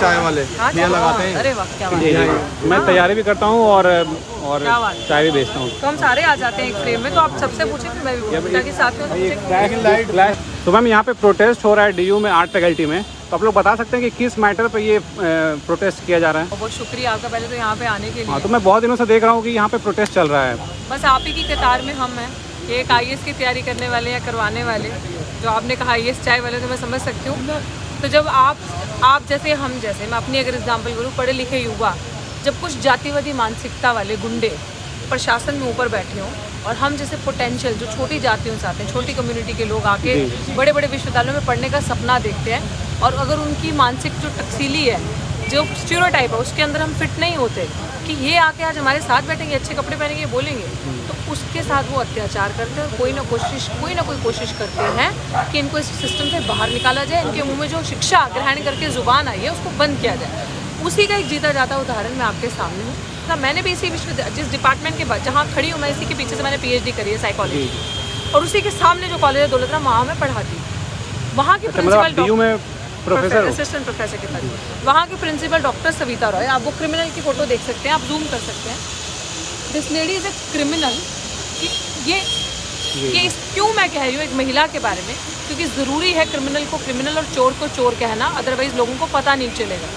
चाय वाले ये लगाते हैं। अरे वाह क्या बात जी है। जी, मैं तैयारी भी करता हूँ और क्या बात है। चाय भी बेचता हूँ। तो हम सारे आ जाते हैं एक फ्रेम में, तो आप सबसे पूछें फिर मैं भी पूछूं, ताकि साथ में पूछें। तो मैम यहाँ पे प्रोटेस्ट हो रहा है DU में आर्ट फैकल्टी में, तो आप लोग बता सकते हैं कि किस मैटर पे ये प्रोटेस्ट किया जा रहा है? बहुत शुक्रिया आपका पहले तो यहाँ पे आने के हाँ, लिए। तो मैं बहुत दिनों से देख रहा हूँ कि यहाँ पे प्रोटेस्ट चल रहा है। बस आप ही की कतार में हम हैं, एक IAS की तैयारी करने वाले या करवाने वाले, जो आपने कहा IAS चाय वाले, तो मैं समझ सकती हूँ। तो जब आप जैसे हम जैसे, मैं अपनी अगर एग्जांपल करूँ, पढ़े लिखे युवा जब कुछ जातिवादी मानसिकता वाले गुंडे प्रशासन में ऊपर बैठे हों, और हम जैसे पोटेंशियल जो छोटी जातियों से आते हैं, छोटी कम्युनिटी के लोग आके बड़े बड़े विश्वविद्यालयों में पढ़ने का सपना देखते हैं, और अगर उनकी मानसिक जो टकसीली है, जो स्टीरियोटाइप है, उसके अंदर हम फिट नहीं होते कि ये आके आज हमारे साथ बैठेंगे, अच्छे कपड़े पहनेंगे, बोलेंगे, तो उसके साथ वो अत्याचार करते हैं। कोई ना कोई कोशिश करते हैं कि इनको इस सिस्टम से बाहर निकाला जाए, इनके मुंह में जो शिक्षा ग्रहण करके ज़ुबान आई है उसको बंद किया जाए। उसी का एक जीता जाता उदाहरण मैं आपके सामने हूँ। मैंने भी इसी जिस डिपार्टमेंट के बाद जहाँ खड़ी हूँ मैं, इसी के पीछे से मैंने PhD करी है साइकोलॉजी, और उसी के सामने जो कॉलेज है दौलतराम, वहाँ मैं पढ़ाती हूँ। वहाँ की प्रिंसिपल DU में प्रोफेसर, असिस्टेंट प्रोफेसर के पास, वहाँ की प्रिंसिपल डॉक्टर सविता रॉय, आप वो क्रिमिनल की फ़ोटो देख सकते हैं, आप जूम कर सकते हैं। This lady is a criminal. ये क्यों मैं कह रही हूँ एक महिला के बारे में, क्योंकि ज़रूरी है क्रिमिनल को क्रिमिनल और चोर को चोर कहना, अदरवाइज़ लोगों को पता नहीं चलेगा।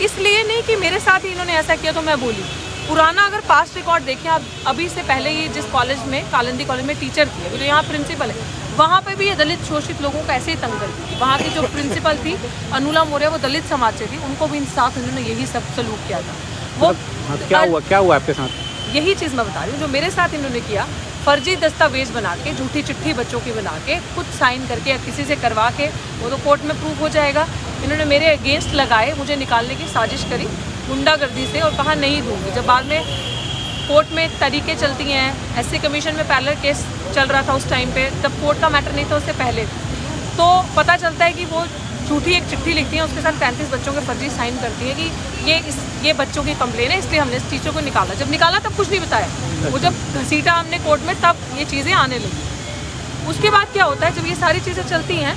इसलिए नहीं कि मेरे साथ ही इन्होंने ऐसा किया तो मैं बोली। पुराना अगर पास्ट रिकॉर्ड देखें आप, अभी से पहले ये जिस कॉलेज में, कालिंदी कॉलेज में टीचर थी, अभी जो यहाँ प्रिंसिपल है, वहाँ पे भी ये दलित शोषित लोगों को ऐसे ही तंग करती थी। वहाँ की जो प्रिंसिपल थी अनुला मौर्य, वो दलित समाज से थी, उनको भी इंसाफ इन्होंने यही सब सलूक किया था। वो क्या हुआ आपके साथ? यही चीज़ मैं बता रही हूँ, जो मेरे साथ इन्होंने किया, फर्जी दस्तावेज बना के, झूठी चिट्ठी बच्चों की बना के, खुद साइन करके या किसी से करवा के, वो तो कोर्ट में प्रूफ हो जाएगा। इन्होंने मेरे अगेंस्ट लगाए, मुझे निकालने की साजिश करी गुंडागर्दी से, और कहा नहीं दूंगी। जब बाद में कोर्ट में तरीके चलती हैं, SC कमीशन में पैरेलल केस चल रहा था उस टाइम पे, तब कोर्ट का मैटर नहीं था, उससे पहले, तो पता चलता है कि वो झूठी एक चिट्ठी लिखती हैं, उसके साथ 35 बच्चों के फर्जी साइन करती है कि ये बच्चों की कंप्लेन है, इसलिए हमने इस टीचर को निकाला। जब निकाला तब कुछ नहीं बताया, वो जब घसीटा हमने कोर्ट में, तब ये चीज़ें आने लगी। उसके बाद क्या होता है, जब ये सारी चीज़ें चलती हैं,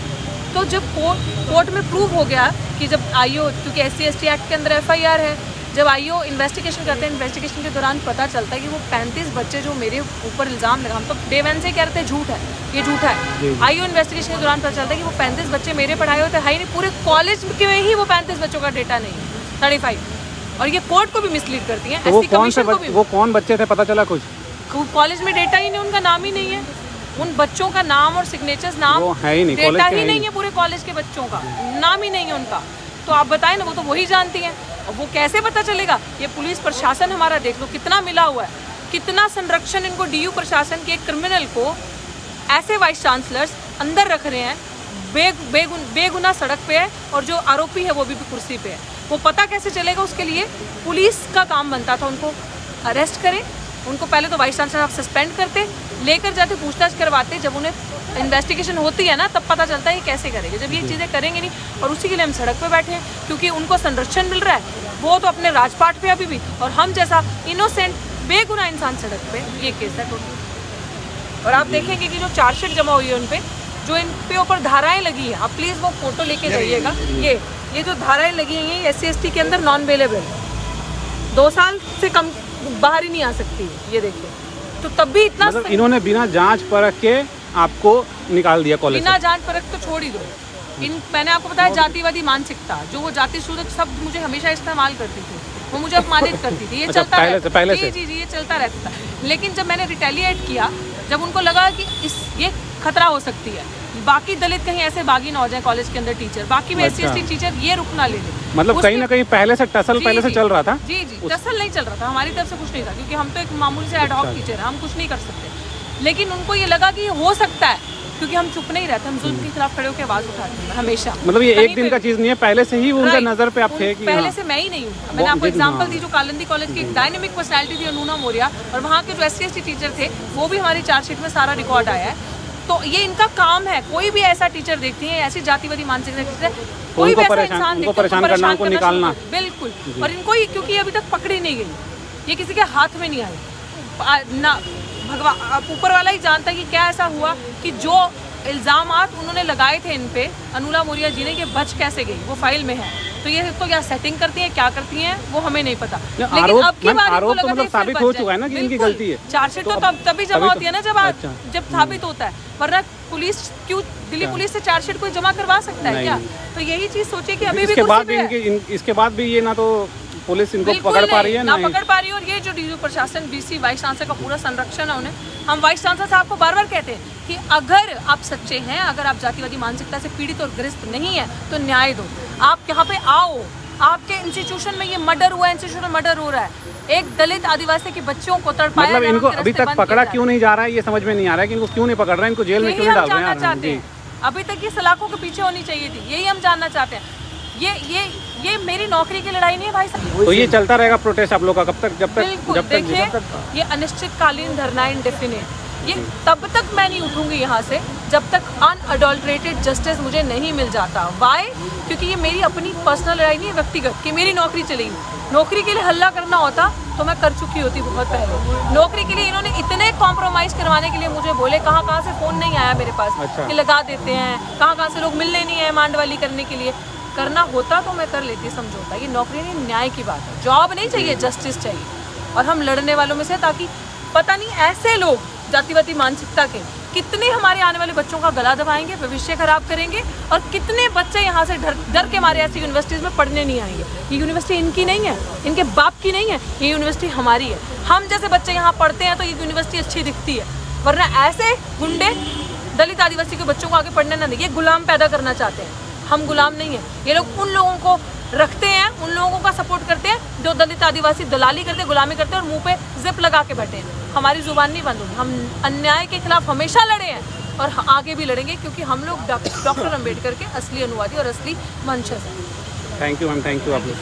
तो जब कोर्ट में प्रूव हो गया कि जब IO, क्योंकि SC ST एक्ट के अंदर FIR है, जब IO इन्वेस्टिगेशन करते हैं, इन्वेस्टिगेशन के दौरान पता चलता है कि वो 35 बच्चे जो मेरे ऊपर इल्ज़ाम लगा, हम तो डे वन से कह रहे थे झूठ है, ये झूठा है। IO इन्वेस्टिगेशन के दौरान पता चलता है कि वो 35 बच्चे मेरे पढ़ाए होते हैं, नहीं, पूरे कॉलेज में ही वो 35 बच्चों का डेटा नहीं है, 35, और ये कोर्ट को भी मिसलीड करती हैं। तो वो कौन बच्चे थे, पता चला कुछ? कॉलेज में डेटा ही नहीं, उनका नाम ही नहीं है, उन बच्चों का नाम और सिग्नेचर्स, नाम है ही नहीं, डेटा ही नहीं है, पूरे कॉलेज के बच्चों का नाम ही नहीं है उनका। तो आप बताएं ना, वो तो वही जानती हैं, और वो कैसे पता चलेगा? ये पुलिस प्रशासन हमारा देख लो कितना मिला हुआ है, कितना संरक्षण इनको DU प्रशासन के क्रिमिनल को ऐसे वाइस चांसलर्स अंदर रख रहे हैं, बेगुनाह सड़क पे है, और जो आरोपी है वो भी कुर्सी पे है। वो पता कैसे चलेगा? उसके लिए पुलिस का काम बनता था, उनको अरेस्ट करें, उनको पहले तो वाइस चांसलर आप सस्पेंड करते, लेकर जाते, पूछताछ करवाते, जब उन्हें इन्वेस्टिगेशन होती है ना, तब पता चलता है ये कैसे करेंगे। जब ये चीज़ें करेंगे नहीं, और उसी के लिए हम सड़क पे बैठे हैं, क्योंकि उनको संरक्षण मिल रहा है, वो तो अपने राजपाट पे अभी भी, और हम जैसा इनोसेंट बेगुनाह इंसान सड़क पे, ये केस है टोटल। और आप देखेंगे कि जो चार्जशीट जमा हुई है उन पे, जो इन पे ऊपर धाराएं लगी हैं, आप प्लीज़ वो फोटो लेके जाइएगा, ये जो धाराएं लगी हैं, ये SC ST के अंदर नॉन बेलेबल, 2 साल से कम बाहर ही नहीं आ सकती, ये देखिए। तो तब भी इतना, मतलब इन्होंने बिना जांच परख के आपको निकाल दिया कॉलेज से? बिना जांच परख तो छोड़ ही दो। मैंने आपको बताया जातिवादी मानसिकता, जो वो जाति सूचक शब्द मुझे हमेशा इस्तेमाल करती थी, वो मुझे अपमानित करती थी, ये चलता रहता जी, ये चलता रहता था। लेकिन जब मैंने रिटेलिएट किया, जब उनको लगा कि ये खतरा हो सकती है, बाकी दलित कहीं ऐसे बागी ना हो जाए कॉलेज के अंदर टीचर, बाकी में SC ST टीचर ये रुक ना ले ले, मतलब कहीं ना कहीं पहले से टसल पहले से चल रहा था। जी टसल नहीं चल रहा था, हमारी तरफ से कुछ नहीं था, क्योंकि हम तो एक मामूली से एड हॉक टीचर हैं, हम कुछ नहीं कर सकते। लेकिन उनको ये लगा कि ये हो सकता है, क्योंकि हम चुप नहीं रहते, हम जुल्म के खिलाफ खड़े होकर आवाज़ उठाते हैं हमेशा। मतलब ये एक दिन का चीज़ नहीं है, पहले से ही उनका नज़र पे आप थे कि पहले से मैं ही नहीं हूँ। मैंने आपको एग्जांपल दी, जो कालिंदी कॉलेज की एक डायनेमिक पर्सनैलिटी थी अनुला मौर्य, और वहाँ के जो SC ST टीचर थे, वो भी हमारी चार्जशीट में सारा रिकॉर्ड आया है। तो ये इनका काम है, कोई भी ऐसा टीचर देखती है, ऐसी जातिवादी मानसिकता टीचर, कोई भी ऐसा इंसान देखते, परेशान करना, उनको निकालना, बिल्कुल। और इनको क्योंकि अभी तक पकड़ी नहीं गई, ये किसी के हाथ में नहीं आई ना, भगवान ऊपर वाला ही जानता है कि क्या ऐसा हुआ कि जो इल्ज़ामात उन्होंने लगाए थे इन पे अनुला मौर्य जी ने, कि बच कैसे गई, वो फाइल में है। तो ये तो क्या सेटिंग करती हैं, क्या करती हैं, वो हमें नहीं पता। लेकिन आरोप अब की बार आरोप तो मतलब साबित हो चुका है ना कि इनकी गलती है। चार्जशीट तो तभी जमा होती है ना अच्छा। जब साबित होता है, वरना पुलिस क्यों दिल्ली पुलिस से चार्जशीट कोई जमा करवा सकता है क्या? तो यही चीज सोचे कि अभी भी इसके बाद भी ये ना तो पुलिस इनको पकड़ पा रही है ना पकड़ पा रही है। और ये जो डीयू प्रशासन, बीसी वाइस चांसलर का पूरा संरक्षण है उन्हें, हम वाइस चांसलर साहब को बार बार कहते हैं कि अगर आप सच्चे हैं, अगर आप जातिवादी मानसिकता से पीड़ित और ग्रस्त नहीं है तो न्याय दो, आप यहाँ पे आओ। आपके इंस्टीट्यूशन में ये मर्डर हुआ है, इंस्टीट्यूशन में मर्डर हो रहा है, एक दलित आदिवासी के बच्चों को तड़पाया, मतलब इनको अभी तक पकड़ा क्यों नहीं जा रहा है, ये समझ में नहीं आ रहा है कि इनको क्यों नहीं पकड़ रहे हैं, इनको जेल में क्यों नहीं डाल रहे हैं। अभी तक ये सलाखों के पीछे होनी चाहिए थी, यही हम जानना चाहते हैं। ये मेरी नौकरी की लड़ाई नहीं है भाई साहब। तो ये चलता रहेगा प्रोटेस्ट आप लोग का कब तक? जब तक देखिए, ये अनिश्चितकालीन धरना इंडेफिनिट, ये तब तक मैं नहीं उठूंगी यहाँ से जब तक अनअडल्ट्रेटेड जस्टिस मुझे नहीं मिल जाता। वाई? क्योंकि ये मेरी अपनी पर्सनल लड़ाई नहीं है, व्यक्तिगत, कि मेरी नौकरी चलेगी। नौकरी के लिए हल्ला करना होता तो मैं कर चुकी होती बहुत पहले। नौकरी के लिए इन्होंने इतने कॉम्प्रोमाइज़ करवाने के लिए मुझे बोले, कहाँ से फ़ोन नहीं आया मेरे पास। अच्छा। कि लगा देते हैं, कहाँ से लोग मिलने नहीं आए मांडवाली करने के लिए। करना होता तो मैं कर लेती समझौता। ये नौकरी नहीं, न्याय की बात है। जॉब नहीं चाहिए, जस्टिस चाहिए। और हम लड़ने वालों में से, ताकि पता नहीं ऐसे लोग जातिवादी मानसिकता के कितने हमारे आने वाले बच्चों का गला दबाएंगे, भविष्य खराब करेंगे, और कितने बच्चे यहाँ से डर के मारे ऐसी यूनिवर्सिटीज़ में पढ़ने नहीं आएंगे। ये यूनिवर्सिटी इनकी नहीं है, इनके बाप की नहीं है, ये यूनिवर्सिटी हमारी है। हम जैसे बच्चे यहाँ पढ़ते हैं तो ये यूनिवर्सिटी अच्छी दिखती है, वरना ऐसे गुंडे दलित आदिवासी के बच्चों को आगे पढ़ने ना दें। ये गुलाम पैदा करना चाहते हैं, हम गुलाम नहीं हैं। ये लोग उन लोगों को रखते हैं, उन लोगों का सपोर्ट करते हैं जो दलित आदिवासी दलाली करते हैं, गुलामी करते हैं और मुंह पे जिप लगा के बैठे हैं। हमारी जुबान नहीं बंद होगी। हम अन्याय के खिलाफ हमेशा लड़े हैं और आगे भी लड़ेंगे, क्योंकि हम लोग डॉक्टर अम्बेडकर के असली अनुवादी और असली वंशज हैं। Thank you ma'am, thank you आप लोग।